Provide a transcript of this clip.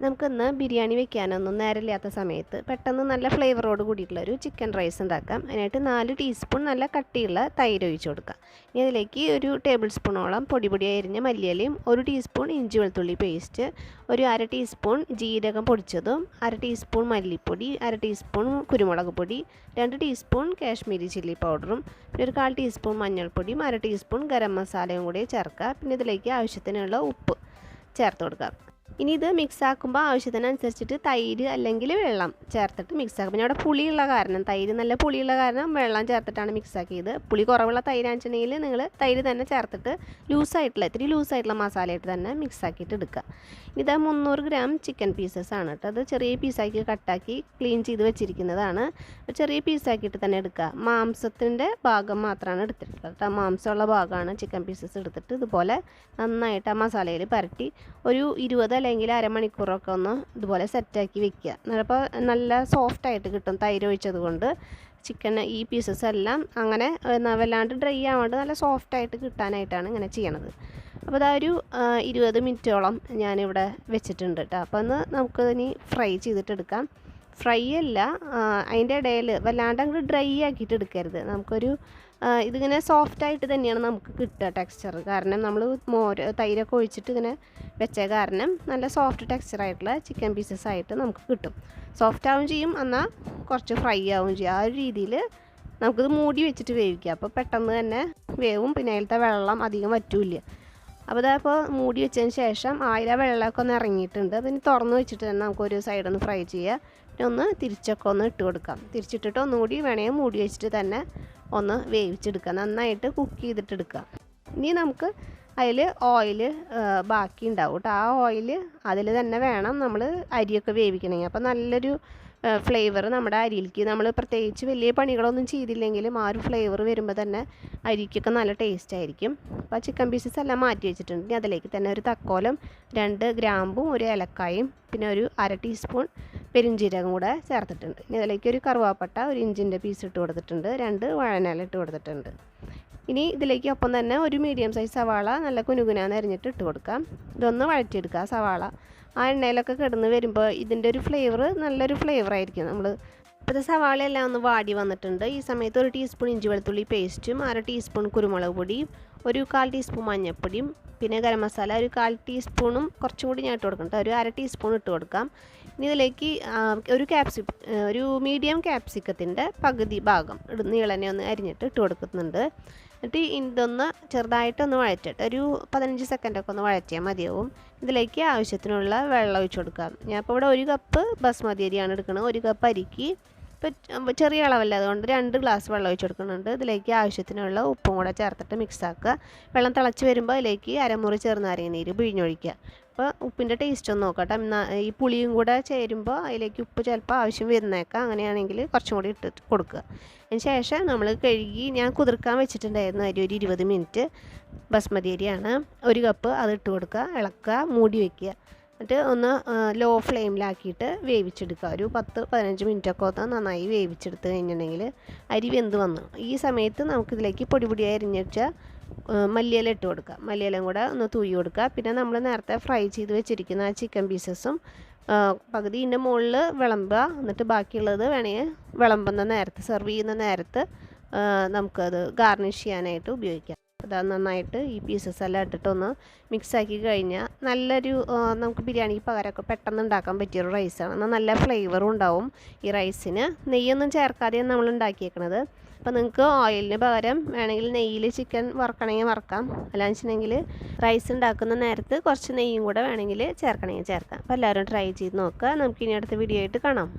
നമുക്കിന്ന് ബിരിയാണി വെക്കാനൊന്നും നേരമില്ലാത്ത സമയത്ത് പെട്ടെന്ന് നല്ല ഫ്ലേവറോട് കൂടിയിട്ടുള്ളൊരു ചിക്കൻ റൈസ് ഉണ്ടാക്കാം. അതിനായിട്ട് 4 ടീസ്പൂൺ നല്ല കട്ടിയുള്ള തൈര് ഒഴിച്ച് കൊടുക്കാം. ഇനി അതിലേക്ക് ഒരു ടേബിൾ സ്പൂണോളം പൊടിയായി അരിഞ്ഞ മല്ലിയിലയും 1 ടീസ്പൂൺ ഇഞ്ചി വെളുത്തുള്ളി പേസ്റ്റ്, ഒരു 1/2 ടീസ്പൂൺ ജീരകം പൊടിച്ചതും, 1/2 ടീസ്പൂൺ മല്ലിപ്പൊടി, 1/2 ടീസ്പൂൺ കുരുമുളക് പൊടി, 2 ടീസ്പൂൺ കാശ്മീരി ചില്ലി പൗഡറും, പിന്നെ ഒരു 1/4 ടീസ്പൂൺ മഞ്ഞൾപ്പൊടിയും, 1/2 ടീസ്പൂൺ ഗരം മസാലയും കൂടി ചേർക്കുക. പിന്നെ ഇതിലേക്ക് ആവശ്യത്തിനുള്ള ഉപ്പ് ചേർത്ത് കൊടുക്കാം. ഇനി ഇത് മിക്സ് ആക്കുമ്പോൾ ആവശ്യത്തിനനുസരിച്ചിട്ട് തൈര് അല്ലെങ്കിൽ വെള്ളം ചേർത്തിട്ട് മിക്സ് ആക്കും. പിന്നെ അവിടെ പുളിയുള്ള കാരണം, തൈര് നല്ല പുളിയുള്ള കാരണം വെള്ളം ചേർത്തിട്ടാണ് മിക്സ് ആക്കിയത്. പുളി കുറവുള്ള തൈരാണെന്നുണ്ടെങ്കിൽ നിങ്ങൾ തൈര് തന്നെ ചേർത്തിട്ട് ഇത്തിരി ലൂസായിട്ടുള്ള മസാലയായിട്ട് തന്നെ മിക്സ് ആക്കിയിട്ട് എടുക്കുക. ഇത് 300 ഗ്രാം ചിക്കൻ പീസസ് ആണ് കേട്ടോ. അത് ചെറിയ പീസാക്കി കട്ടാക്കി ക്ലീൻ ചെയ്ത് വെച്ചിരിക്കുന്നതാണ്. ചെറിയ പീസാക്കിയിട്ട് തന്നെ എടുക്കുക. മാംസത്തിൻ്റെ ഭാഗം മാത്രമാണ് എടുത്തിട്ടുള്ളത് കേട്ടോ. മാംസമുള്ള ഭാഗമാണ് ചിക്കൻ പീസസ് എടുത്തിട്ട് ഇതുപോലെ നന്നായിട്ട് ആ മസാലയിൽ പരട്ടി ഒരു 20 അല്ലെങ്കിൽ അരമണിക്കൂറൊക്കെ ഒന്ന് ഇതുപോലെ സെറ്റാക്കി വെക്കുക. അപ്പോൾ നല്ല സോഫ്റ്റായിട്ട് കിട്ടും തൈര് ഒഴിച്ചത് കൊണ്ട്. ചിക്കൻ ഈ പീസസ് എല്ലാം അങ്ങനെ വല്ലാണ്ട് ഡ്രൈ ആവാണ്ട് നല്ല സോഫ്റ്റായിട്ട് കിട്ടാനായിട്ടാണ് ഇങ്ങനെ ചെയ്യണത്. അപ്പോൾ അതാ ഒരു 20 മിനിറ്റോളം ഞാനിവിടെ വെച്ചിട്ടുണ്ട് കേട്ടോ. അപ്പോൾ ഒന്ന് നമുക്ക് ഇനി ഫ്രൈ ചെയ്തിട്ടെടുക്കാം. ഫ്രൈ അല്ല, അതിൻ്റെ ഇടയിൽ വല്ലാണ്ട് അങ്ങോട്ട് ഡ്രൈ ആക്കിയിട്ട് എടുക്കരുത്. നമുക്കൊരു ഇതിങ്ങനെ സോഫ്റ്റായിട്ട് തന്നെയാണ് നമുക്ക് കിട്ടുക ടെക്സ്ചർ. കാരണം നമ്മൾ തൈരൊക്കെ ഒഴിച്ചിട്ട് ഇങ്ങനെ വെച്ച കാരണം നല്ല സോഫ്റ്റ് ടെക്സ്ചറായിട്ടുള്ള ചിക്കൻ പീസസ് ആയിട്ട് നമുക്ക് കിട്ടും. സോഫ്റ്റ് ആവും ചെയ്യും, എന്നാൽ കുറച്ച് ഫ്രൈ ആവും ചെയ്യും. ആ ഒരു രീതിയിൽ നമുക്കിത് മൂടി വെച്ചിട്ട് വേവിക്കാം. അപ്പോൾ പെട്ടെന്ന് തന്നെ വേവും, പിന്നെ അതിലത്തെ വെള്ളം അധികം വറ്റില്ല. അപ്പോൾ ഇതാപ്പോൾ മൂടി വെച്ചതിന് ശേഷം അതിലെ വെള്ളമൊക്കെ ഒന്ന് ഇറങ്ങിയിട്ടുണ്ട്. പിന്നെ തുറന്ന് വെച്ചിട്ട് തന്നെ നമുക്കൊരു സൈഡൊന്ന് ഫ്രൈ ചെയ്യുക. പിന്നെ ഒന്ന് തിരിച്ചൊക്കെ ഒന്ന് ഇട്ട് കൊടുക്കാം. തിരിച്ചിട്ടിട്ട് ഒന്നുകൂടി വേണമെങ്കിൽ മൂടി വെച്ചിട്ട് തന്നെ ഒന്ന് വേവിച്ചെടുക്കുക. നന്നായിട്ട് കുക്ക് ചെയ്തിട്ടെടുക്കുക. ഇനി നമുക്ക് അതിൽ ഓയിൽ ബാക്കി ഉണ്ടാവും കേട്ടോ. ആ ഓയിൽ അതിൽ തന്നെ വേണം നമ്മൾ അരിയൊക്കെ വേവിക്കണമെങ്കിൽ. അപ്പോൾ നല്ലൊരു ഫ്ലേവർ നമ്മുടെ അരിയിലേക്ക്, നമ്മൾ പ്രത്യേകിച്ച് വലിയ പണികളൊന്നും ചെയ്തില്ലെങ്കിലും ആ ഒരു ഫ്ലേവർ വരുമ്പോൾ തന്നെ അരിക്കൊക്കെ നല്ല ടേസ്റ്റ് ആയിരിക്കും. അപ്പോൾ ചിക്കൻ പീസസ് എല്ലാം മാറ്റി വെച്ചിട്ടുണ്ട്. ഇനി അതിലേക്ക് തന്നെ ഒരു തക്കോലം, 2 ഗ്രാമ്പും, 1 ഏലക്കായും, പിന്നെ ഒരു 1/2 ടീസ്പൂൺ പെരുംജീരകം കൂടെ ചേർത്തിട്ടുണ്ട്. ഇനി അതിലേക്ക് ഒരു കറുവാപ്പട്ട, 1 ഇഞ്ചിൻ്റെ പീസ് ഇട്ട് കൊടുത്തിട്ടുണ്ട്, 2 വഴനയില ഇട്ട് കൊടുത്തിട്ടുണ്ട്. ഇനി ഇതിലേക്ക് ഒപ്പം തന്നെ ഒരു മീഡിയം സൈസ് സവാള നല്ല കുനുകുനാന്ന് അരിഞ്ഞിട്ട് ഇട്ട് കൊടുക്കാം. ഇതൊന്ന് വഴറ്റിയെടുക്കുക. സവാള ആ എണ്ണയിലൊക്കെ കിടന്ന് വരുമ്പോൾ ഇതിൻ്റെ ഒരു ഫ്ലേവർ നല്ലൊരു ഫ്ലേവറായിരിക്കും. ഇപ്പോഴത്തെ സവാളയെല്ലാം ഒന്ന് വാടി വന്നിട്ടുണ്ട്. ഈ സമയത്ത് 1 ടീസ്പൂൺ ഇഞ്ചി വെളുത്തുള്ളി പേസ്റ്റും, 1/2 ടീസ്പൂൺ കുരുമുളക് പൊടിയും, ഒരു 1/4 ടീസ്പൂൺ മഞ്ഞൾപ്പൊടിയും, പിന്നെ ഗരം മസാല ഒരു 1/4 ടീസ്പൂണും കുറച്ചും കൂടി ഞാൻ ഇട്ട് കൊടുക്കണം. ഒരു 1/2 ടീസ്പൂൺ ഇട്ട് കൊടുക്കാം. ഇനി ഇതിലേക്ക് ഒരു മീഡിയം ക്യാപ്സിക്കത്തിൻ്റെ പകുതി ഭാഗം നീളനെ ഒന്ന് അരിഞ്ഞിട്ട് ഇട്ട് കൊടുക്കുന്നുണ്ട്. എന്നിട്ട് ഇതൊന്ന് ചെറുതായിട്ടൊന്ന് വഴറ്റിട്ട് ഒരു 15 സെക്കൻഡൊക്കെ ഒന്ന് വഴറ്റിയാൽ മതിയാവും. ഇതിലേക്ക് ആവശ്യത്തിനുള്ള വെള്ളം ഒഴിച്ച് കൊടുക്കാം. ഞാനിപ്പോൾ ഇവിടെ 1 കപ്പ് ബസ്മതി അരിയാണ് എടുക്കുന്നത്. 1 കപ്പ് അരിക്ക് ഇപ്പോൾ ചെറിയ അളവല്ല, അതുകൊണ്ട് 2 ഗ്ലാസ് വെള്ളം ഒഴിച്ച് കൊടുക്കുന്നുണ്ട്. ഇതിലേക്ക് ആവശ്യത്തിനുള്ള ഉപ്പും കൂടെ ചേർത്തിട്ട് മിക്സ് ആക്കുക. വെള്ളം തിളച്ച് വരുമ്പോൾ അതിലേക്ക് അരമുറി ചെറുനാരങ്ങ നീര് പിഴിഞ്ഞൊഴിക്കുക. അപ്പോൾ ഉപ്പിൻ്റെ ടേസ്റ്റ് ഒന്ന് നോക്കട്ടെ. ഈ പുളിയും കൂടെ ചേരുമ്പോൾ അതിലേക്ക് ഉപ്പ് ചിലപ്പോൾ ആവശ്യം വരുന്നേക്കാം. അങ്ങനെയാണെങ്കിൽ കുറച്ചും കൂടി ഇട്ടിട്ട് കൊടുക്കുക. അതിന് ശേഷം നമ്മൾ കഴുകി ഞാൻ കുതിർക്കാൻ വെച്ചിട്ടുണ്ടായിരുന്നു അരി ഒരു 20 മിനിറ്റ്. ബസ്മതി അരിയാണ്. 1 കപ്പ് അത് ഇട്ട് കൊടുക്കുക, ഇളക്കുക, മൂടി വയ്ക്കുക. എന്നിട്ട് ഒന്ന് ലോ ഫ്ലെയിമിലാക്കിയിട്ട് വേവിച്ചെടുക്കുക. ഒരു 10-15 മിനിറ്റൊക്കെ ഒന്ന് നന്നായി വേവിച്ചെടുത്ത് കഴിഞ്ഞിട്ടുണ്ടെങ്കിൽ അരി വെന്ത് വന്നു. ഈ സമയത്ത് നമുക്കിതിലേക്ക് പൊടിയായി അരിഞ്ഞിട്ട് മല്ലിയില ഇട്ട് കൊടുക്കുക. മല്ലിയിലയും കൂടെ ഒന്ന് തൂയി കൊടുക്കുക. പിന്നെ നമ്മൾ നേരത്തെ ഫ്രൈ ചെയ്ത് വെച്ചിരിക്കുന്ന ആ ചിക്കൻ പീസസും പകുതി ഇതിൻ്റെ മുകളിൽ വിളമ്പുക. എന്നിട്ട് ബാക്കിയുള്ളത് വേണമെങ്കിൽ വിളമ്പുന്ന നേരത്ത്, സെർവ് ചെയ്യുന്ന നേരത്ത് നമുക്കത് ഗാർണിഷ് ചെയ്യാനായിട്ട് ഉപയോഗിക്കാം. അത് നന്നായിട്ട് ഈ പീസസ് എല്ലാം ഇട്ടിട്ടൊന്ന് മിക്സാക്കി കഴിഞ്ഞാൽ നല്ലൊരു നമുക്ക് ബിരിയാണിക്ക് പകരമൊക്കെ പെട്ടെന്ന് ഉണ്ടാക്കാൻ പറ്റിയൊരു റൈസാണ്. എന്നാൽ നല്ല ഫ്ലേവറും ഉണ്ടാവും ഈ റൈസിന്. നെയ്യൊന്നും ചേർക്കാതെയാണ് നമ്മൾ ഉണ്ടാക്കിയേക്കണത്. അപ്പോൾ നിങ്ങൾക്ക് ഓയിലിന് പകരം വേണമെങ്കിൽ നെയ്യിൽ ചിക്കൻ വറക്കണമെങ്കിൽ വറക്കാം. അല്ലാന്ന് വെച്ചിട്ടുണ്ടെങ്കിൽ റൈസ് ഉണ്ടാക്കുന്ന നേരത്ത് കുറച്ച് നെയ്യും കൂടെ വേണമെങ്കിൽ ചേർക്കണമെങ്കിൽ ചേർക്കാം. അപ്പോൾ എല്ലാവരും ട്രൈ ചെയ്ത് നോക്കുക. നമുക്കിനി അടുത്ത വീഡിയോ ആയിട്ട് കാണാം.